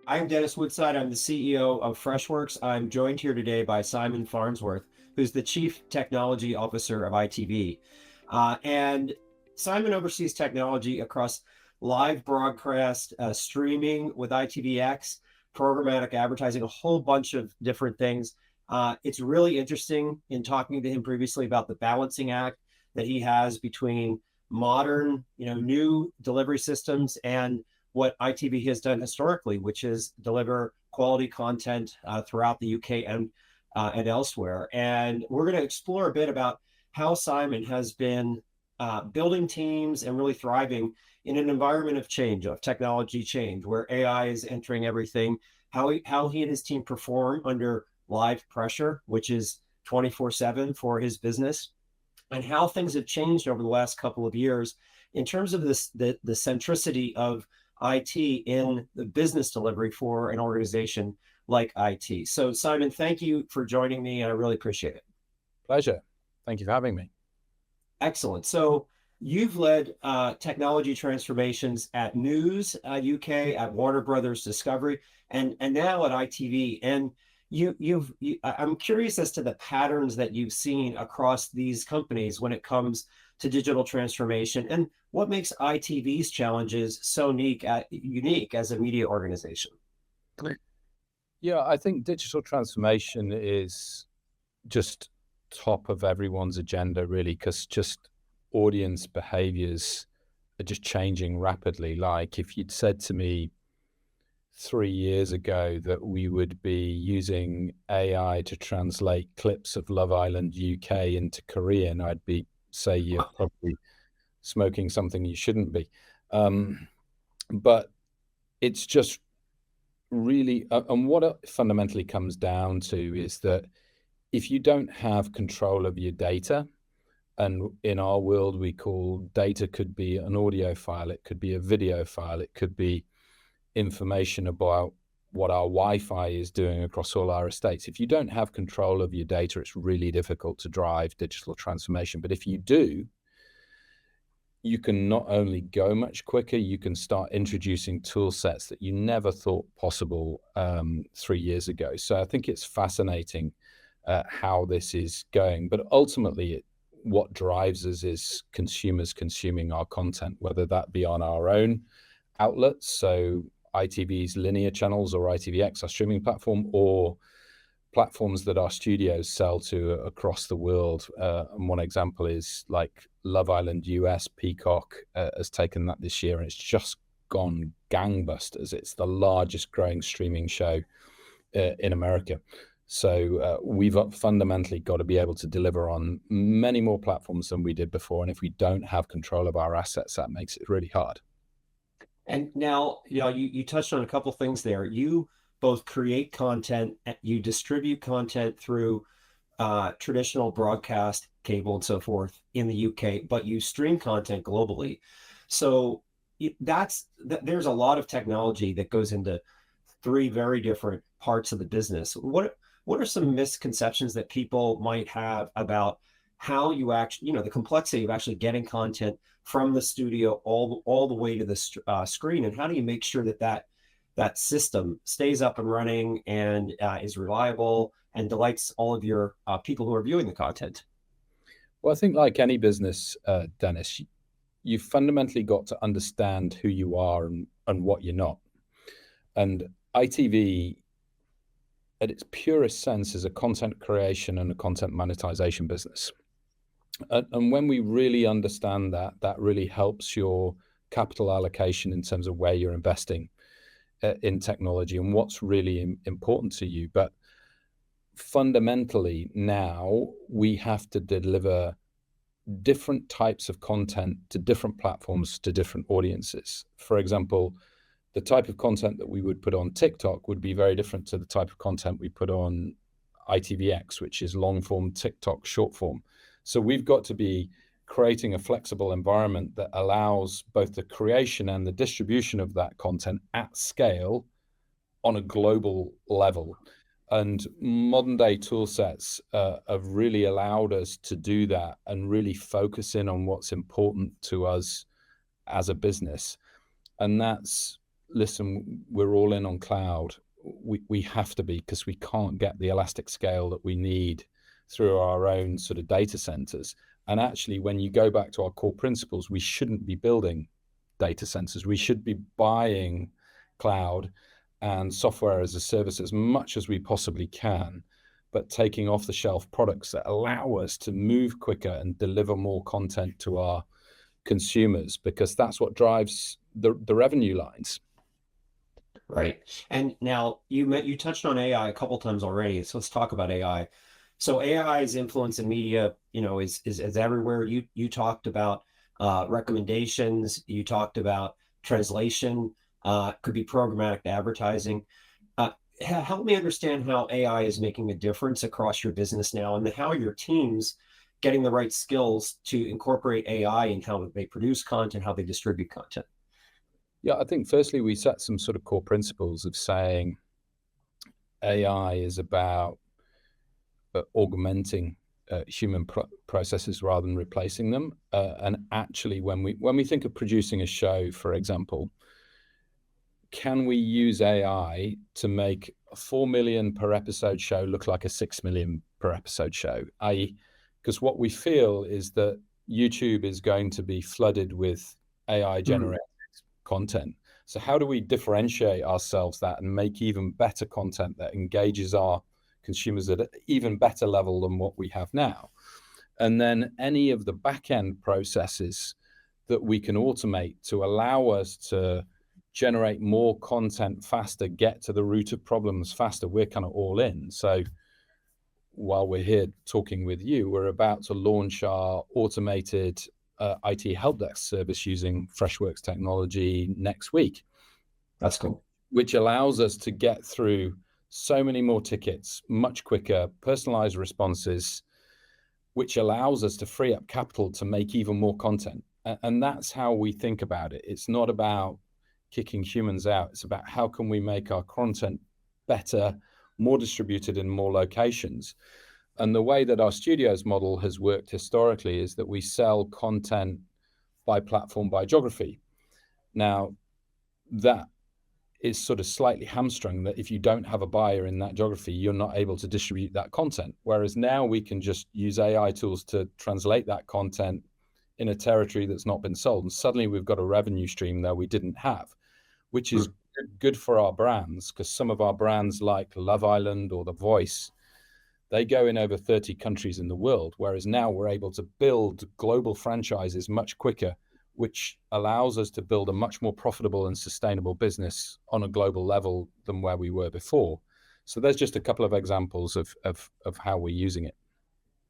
I'm Dennis Woodside. I'm the CEO of Freshworks. I'm joined here today by Simon Farnsworth, who's the Chief Technology Officer of ITV. And Simon oversees technology across live broadcast, streaming with ITVX, programmatic advertising, a whole bunch of different things. It's really interesting in talking to him previously about the balancing act that he has between modern, new delivery systems and what ITV has done historically, which is deliver quality content throughout the UK and elsewhere. And we're going to explore a bit about how Simon has been building teams and really thriving in an environment of change, of technology change, where AI is entering everything. How he and his team perform under live pressure, which is 24/7 for his business, and how things have changed over the last couple of years in terms of the centricity of IT in the business delivery for an organization like IT. So, Simon, thank you for joining me. I really appreciate it. Pleasure. Thank you for having me. Excellent. So, you've led technology transformations at News UK, at Warner Brothers Discovery, and now at ITV. And I'm curious as to the patterns that you've seen across these companies when it comes to digital transformation, and what makes ITV's challenges so unique as a media organization. Yeah, I think digital transformation is just top of everyone's agenda, really, because just audience behaviors are just changing rapidly. Like if you'd said to me 3 years ago that we would be using AI to translate clips of Love Island UK into Korean, I'd be say you're probably smoking something you shouldn't be. But it's just really, and what it fundamentally comes down to is that if you don't have control of your data, and in our world we call data could be an audio file, it could be a video file, it could be information about what our Wi-Fi is doing across all our estates. If you don't have control of your data, it's really difficult to drive digital transformation. But if you do, you can not only go much quicker, you can start introducing tool sets that you never thought possible 3 years ago. So I think it's fascinating how this is going. But ultimately, what drives us is consumers consuming our content, whether that be on our own outlets, so ITV's linear channels or ITVX, our streaming platform, or platforms that our studios sell to across the world. And one example is like Love Island US, Peacock has taken that this year, and it's just gone gangbusters. It's the largest growing streaming show in America. So we've fundamentally got to be able to deliver on many more platforms than we did before. And if we don't have control of our assets, that makes it really hard. And now, you touched on a couple things there. You both create content, you distribute content through traditional broadcast, cable, and so forth in the UK, but you stream content globally. So there's a lot of technology that goes into three very different parts of the business. What are some misconceptions that people might have about how you actually, the complexity of actually getting content from the studio all the way to the screen, and how do you make sure that system stays up and running and is reliable and delights all of your people who are viewing the content? Well, I think like any business, Dennis, you've fundamentally got to understand who you are and what you're not. And ITV, at its purest sense, is a content creation and a content monetization business. And when we really understand that, that really helps your capital allocation in terms of where you're investing in technology and what's really important to you. But fundamentally now we have to deliver different types of content to different platforms, to different audiences. For example, the type of content that we would put on TikTok would be very different to the type of content we put on ITVX, which is long form TikTok, short form. So we've got to be creating a flexible environment that allows both the creation and the distribution of that content at scale on a global level. And modern day tool sets have really allowed us to do that and really focus in on what's important to us as a business. And that's listen, we're all in on cloud. We have to be, because we can't get the elastic scale that we need through our own sort of data centers. And actually, when you go back to our core principles, we shouldn't be building data centers. We should be buying cloud and software as a service as much as we possibly can, but taking off the shelf products that allow us to move quicker and deliver more content to our consumers, because that's what drives the revenue lines. Right. And now you touched on AI a couple times already, so let's talk about AI. So AI's influence in media, is everywhere. You talked about recommendations. You talked about translation. Could be programmatic advertising. Help me understand how AI is making a difference across your business now, and how your teams getting the right skills to incorporate AI in how they produce content, how they distribute content. Yeah, I think firstly we set some sort of core principles of saying AI is about augmenting human processes rather than replacing them. And actually, when we think of producing a show, for example, can we use AI to make a 4 million per episode show look like a 6 million per episode show? I.e., because what we feel is that YouTube is going to be flooded with AI generated content. So how do we differentiate ourselves that and make even better content that engages our consumers at an even better level than what we have now? And then any of the back end processes that we can automate to allow us to generate more content faster, get to the root of problems faster, we're kind of all in. So while we're here talking with you, we're about to launch our automated IT help desk service using Freshworks technology next week. That's cool. Which allows us to get through so many more tickets much quicker, personalized responses, which allows us to free up capital to make even more content. And that's how we think about it. It's not about kicking humans out. It's about how can we make our content better, more distributed in more locations. And the way that our studios model has worked historically is that we sell content by platform, by geography. Now, that is sort of slightly hamstrung, that if you don't have a buyer in that geography, you're not able to distribute that content. Whereas now we can just use AI tools to translate that content in a territory that's not been sold. And suddenly we've got a revenue stream there we didn't have, which is good for our brands, because some of our brands like Love Island or The Voice, they go in over 30 countries in the world, whereas now we're able to build global franchises much quicker, which allows us to build a much more profitable and sustainable business on a global level than where we were before. So there's just a couple of examples of how we're using it.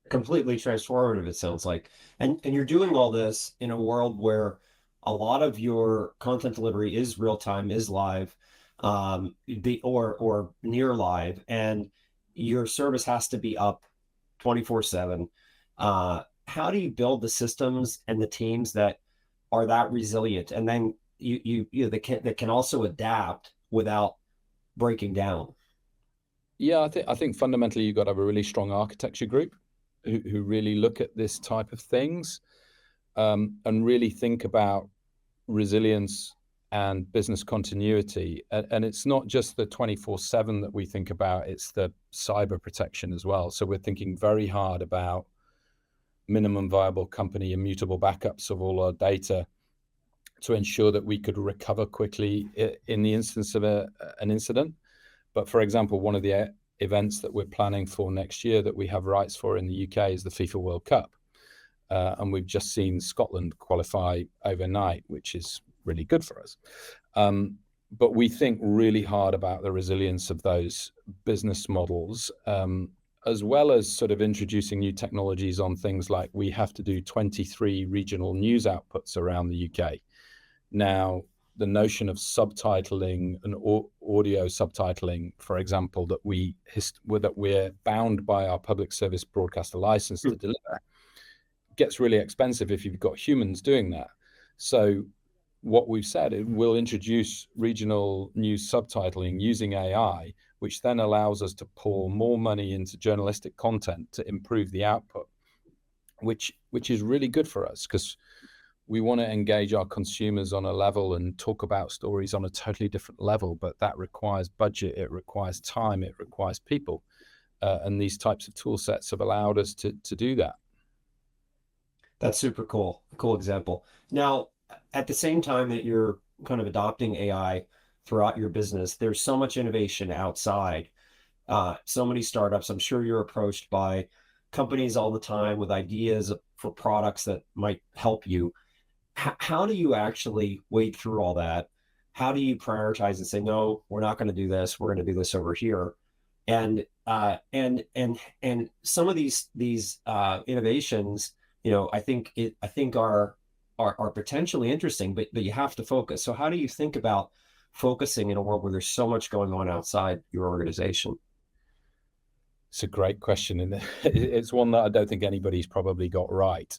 Completely transformative, it sounds like. And you're doing all this in a world where a lot of your content delivery is real time, is live, or near live, and your service has to be up 24/7. How do you build the systems and the teams that are that resilient, and then that can also adapt without breaking down? Yeah, I think fundamentally you've got to have a really strong architecture group who really look at this type of things, and really think about resilience and business continuity. And it's not just the 24/7 that we think about, it's the cyber protection as well. So we're thinking very hard about minimum viable company immutable backups of all our data to ensure that we could recover quickly in the instance of an incident. But for example, one of the events that we're planning for next year that we have rights for in the UK is the FIFA World Cup. And we've just seen Scotland qualify overnight, which is really good for us. But we think really hard about the resilience of those business models, as well as sort of introducing new technologies on things like we have to do 23 regional news outputs around the UK. Now, the notion of subtitling and audio subtitling, for example, that we're bound by our public service broadcaster license to deliver, gets really expensive if you've got humans doing that. So what we've said is we'll introduce regional news subtitling using AI, which then allows us to pour more money into journalistic content to improve the output, which is really good for us, because we want to engage our consumers on a level and talk about stories on a totally different level, but that requires budget, it requires time, it requires people. And these types of tool sets have allowed us to do that. That's super cool. Cool example. Now, at the same time that you're kind of adopting AI throughout your business, there's so much innovation outside. So many startups. I'm sure you're approached by companies all the time with ideas for products that might help you. How do you actually wade through all that? How do you prioritize and say, no, we're not going to do this. We're going to do this over here. And some of these innovations, I think are potentially interesting, but you have to focus. So how do you think about focusing in a world where there's so much going on outside your organization? It's a great question, and it's one that I don't think anybody's probably got right.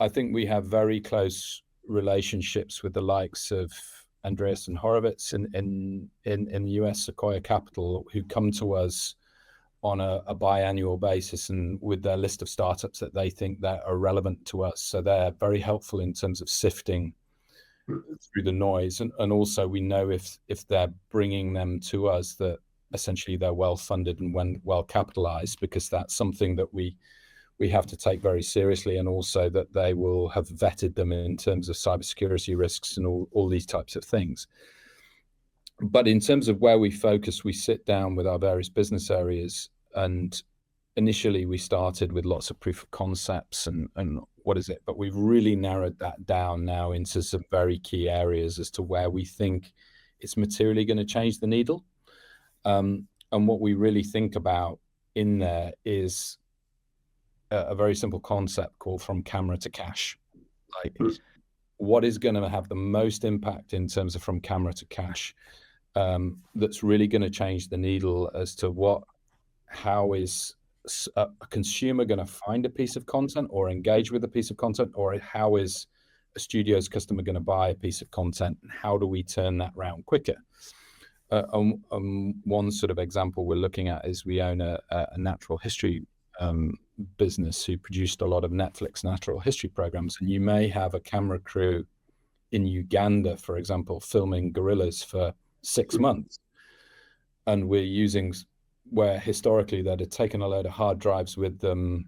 I think we have very close relationships with the likes of Andreessen Horowitz in the US, Sequoia Capital, who come to us on a biannual basis and with their list of startups that they think that are relevant to us. So they're very helpful in terms of sifting through the noise. And also we know if they're bringing them to us that essentially they're well funded and well capitalized, because that's something that we have to take very seriously, and also that they will have vetted them in terms of cybersecurity risks and all these types of things. But in terms of where we focus, we sit down with our various business areas, and initially we started with lots of proof of concepts and what is it, but we've really narrowed that down now into some very key areas as to where we think it's materially going to change the needle. And what we really think about in there is a very simple concept called from camera to cache. Like, what is going to have the most impact in terms of from camera to cache, that's really going to change the needle as to how is a consumer going to find a piece of content or engage with a piece of content, or how is a studio's customer going to buy a piece of content, and how do we turn that round quicker? One sort of example we're looking at is we own a natural history business who produced a lot of Netflix natural history programs, and you may have a camera crew in Uganda, for example, filming gorillas for 6 months, and we're using where historically they'd have taken a load of hard drives with them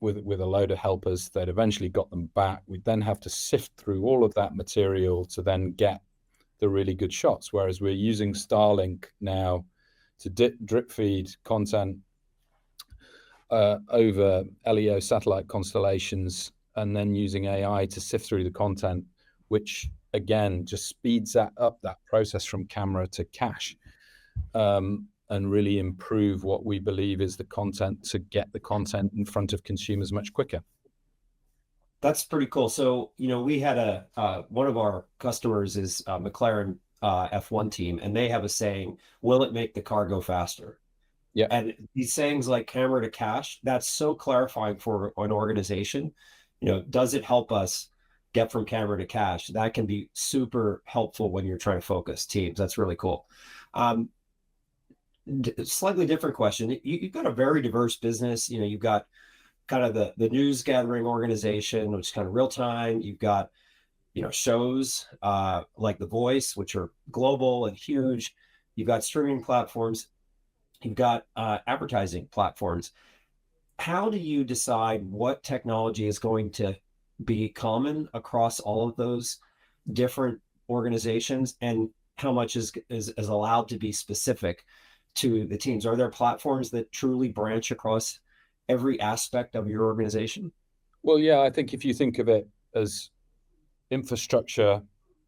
with a load of helpers, they'd eventually got them back. We'd then have to sift through all of that material to then get the really good shots, whereas we're using Starlink now to drip feed content over LEO satellite constellations, and then using AI to sift through the content, which again just speeds up that process from camera to cache, and really improve what we believe is the content, to get the content in front of consumers much quicker. That's pretty cool. So, we had one of our customers is McLaren F1 team, and they have a saying, will it make the car go faster? Yeah. And these sayings like camera to cache, that's so clarifying for an organization. Does it help us get from camera to cache? That can be super helpful when you're trying to focus teams. That's really cool. Slightly different question. You've got a very diverse business. You've got kind of the news gathering organization, which is kind of real time. You've got, shows like The Voice, which are global and huge. You've got streaming platforms. You've got advertising platforms. How do you decide what technology is going to be common across all of those different organizations, and how much is allowed to be specific to the teams? Are there platforms that truly branch across every aspect of your organization? Well, yeah, I think if you think of it as infrastructure,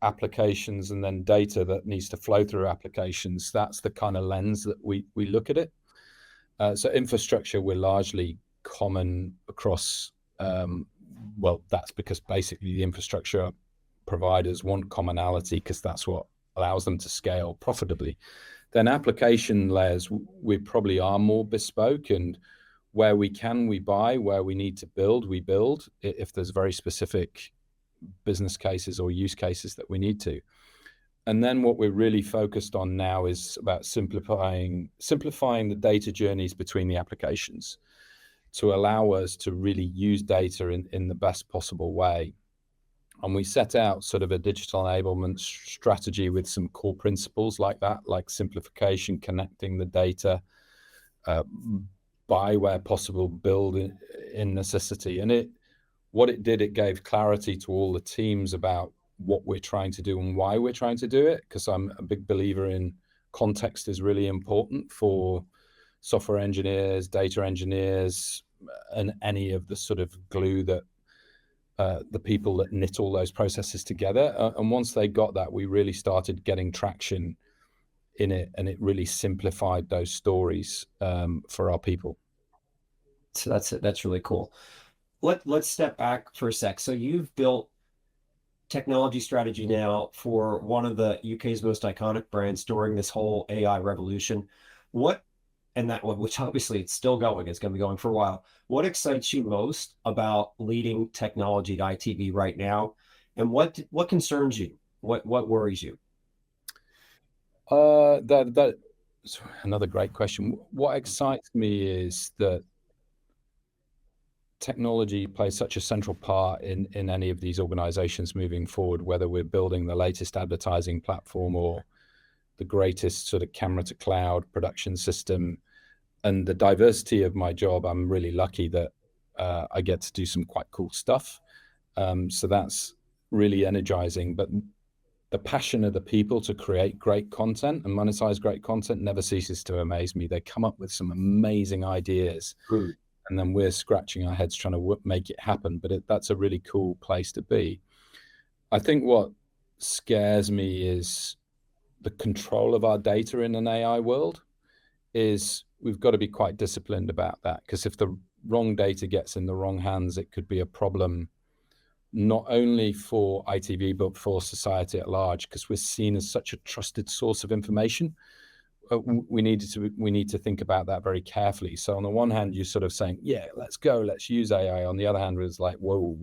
applications, and then data that needs to flow through applications, that's the kind of lens that we look at it. So infrastructure, we're largely common across, that's because basically the infrastructure providers want commonality, because that's what allows them to scale profitably. Then application layers, we probably are more bespoke, and where we can, we buy. Where we need to build, we build, if there's very specific business cases or use cases that we need to. And then what we're really focused on now is about simplifying the data journeys between the applications to allow us to really use data in the best possible way. And we set out sort of a digital enablement strategy with some core principles like that, like simplification, connecting the data, buy where possible, build in necessity. And what it did, it gave clarity to all the teams about what we're trying to do and why we're trying to do it, because I'm a big believer in context is really important for software engineers, data engineers, and any of the sort of glue that the people that knit all those processes together. And once they got that, we really started getting traction in it, and it really simplified those stories for our people. So that's really cool. Let's step back for a sec. So you've built technology strategy now for one of the UK's most iconic brands during this whole AI revolution. What, and that one, which obviously it's still going, it's going to be going for a while. What excites you most about leading technology at ITV right now? And what concerns you? What worries you? That's another great question. What excites me is that technology plays such a central part in any of these organizations moving forward, whether we're building the latest advertising platform or the greatest sort of camera to cloud production system. And the diversity of my job, I'm really lucky that I get to do some quite cool stuff. So that's really energizing. But the passion of the people to create great content and monetize great content never ceases to amaze me. They come up with some amazing ideas. And then we're scratching our heads trying to make it happen. But that's a really cool place to be. I think what scares me is the control of our data in an AI world. Is we've got to be quite disciplined about that, because if the wrong data gets in the wrong hands, it could be a problem not only for ITV but for society at large, because we're seen as such a trusted source of information. We need to think about that very carefully. So on the one hand, you're sort of saying, yeah, let's go, let's use AI. On the other hand, it's like, whoa,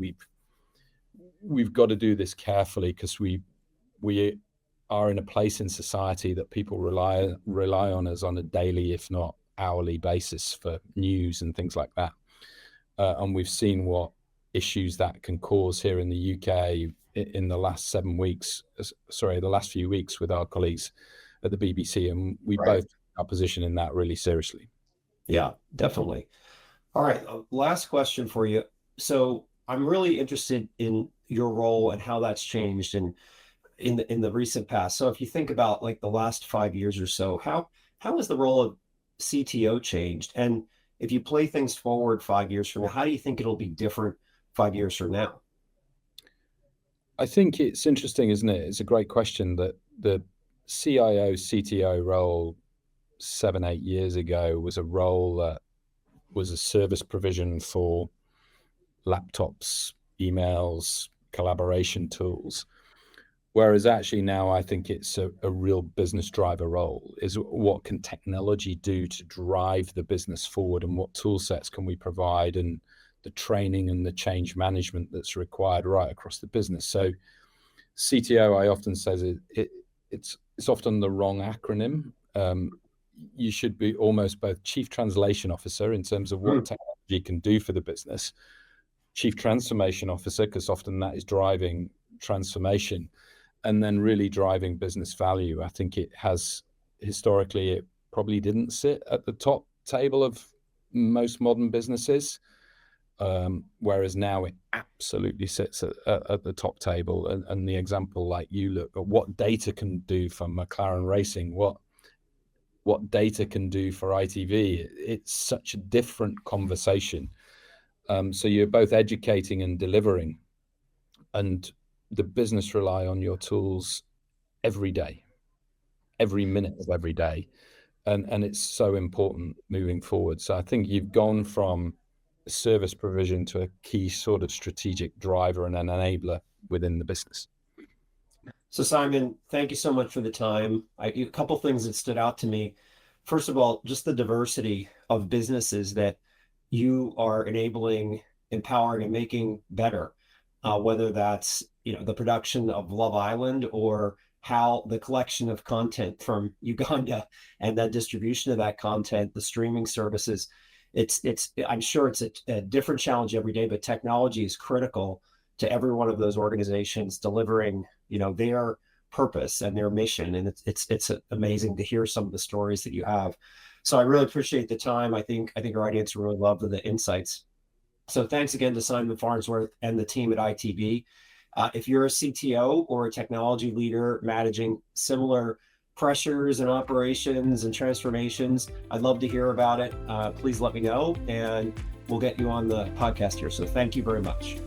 we've got to do this carefully, because we are in a place in society that people rely on us on a daily, if not hourly basis for news and things like that. And we've seen what issues that can cause here in the UK in the last the last few weeks with our colleagues at the BBC, and we both take our position in that really seriously. Yeah, definitely. All right, last question for you. So I'm really interested in your role and how that's changed and in the recent past. So if you think about like the last 5 years or so, how has the role of CTO changed? And if you play things forward 5 years from now, how do you think it'll be different 5 years from now? I think it's interesting, isn't it? It's a great question that the CIO, CTO role 7-8 years ago was a role that was a service provision for laptops, emails, collaboration tools. Whereas actually now I think it's a real business driver role. Is what can technology do to drive the business forward, and what tool sets can we provide, and the training and the change management that's required right across the business. So CTO, I often say it's often the wrong acronym. You should be almost both Chief Translation Officer in terms of what technology can do for the business, Chief Transformation Officer, because often that is driving transformation, and then really driving business value. I think it has historically, it probably didn't sit at the top table of most modern businesses, whereas now it absolutely sits at the top table. And the example, like you look at what data can do for McLaren Racing, what data can do for ITV, it's such a different conversation. So you're both educating and delivering, and the business rely on your tools every day, every minute of every day. And it's so important moving forward. So I think you've gone from a service provision to a key sort of strategic driver and an enabler within the business. So Simon, thank you so much for the time. A couple things that stood out to me. First of all, just the diversity of businesses that you are enabling, empowering, and making better, whether that's the production of Love Island or how the collection of content from Uganda and the distribution of that content, the streaming services. I'm sure it's a different challenge every day, but technology is critical to every one of those organizations delivering, their purpose and their mission. And it's amazing to hear some of the stories that you have. So I really appreciate the time. I think our audience really loved the insights. So thanks again to Simon Farnsworth and the team at ITV. If you're a CTO or a technology leader managing similar pressures and operations and transformations, I'd love to hear about it. Please let me know, and we'll get you on the podcast here. So thank you very much.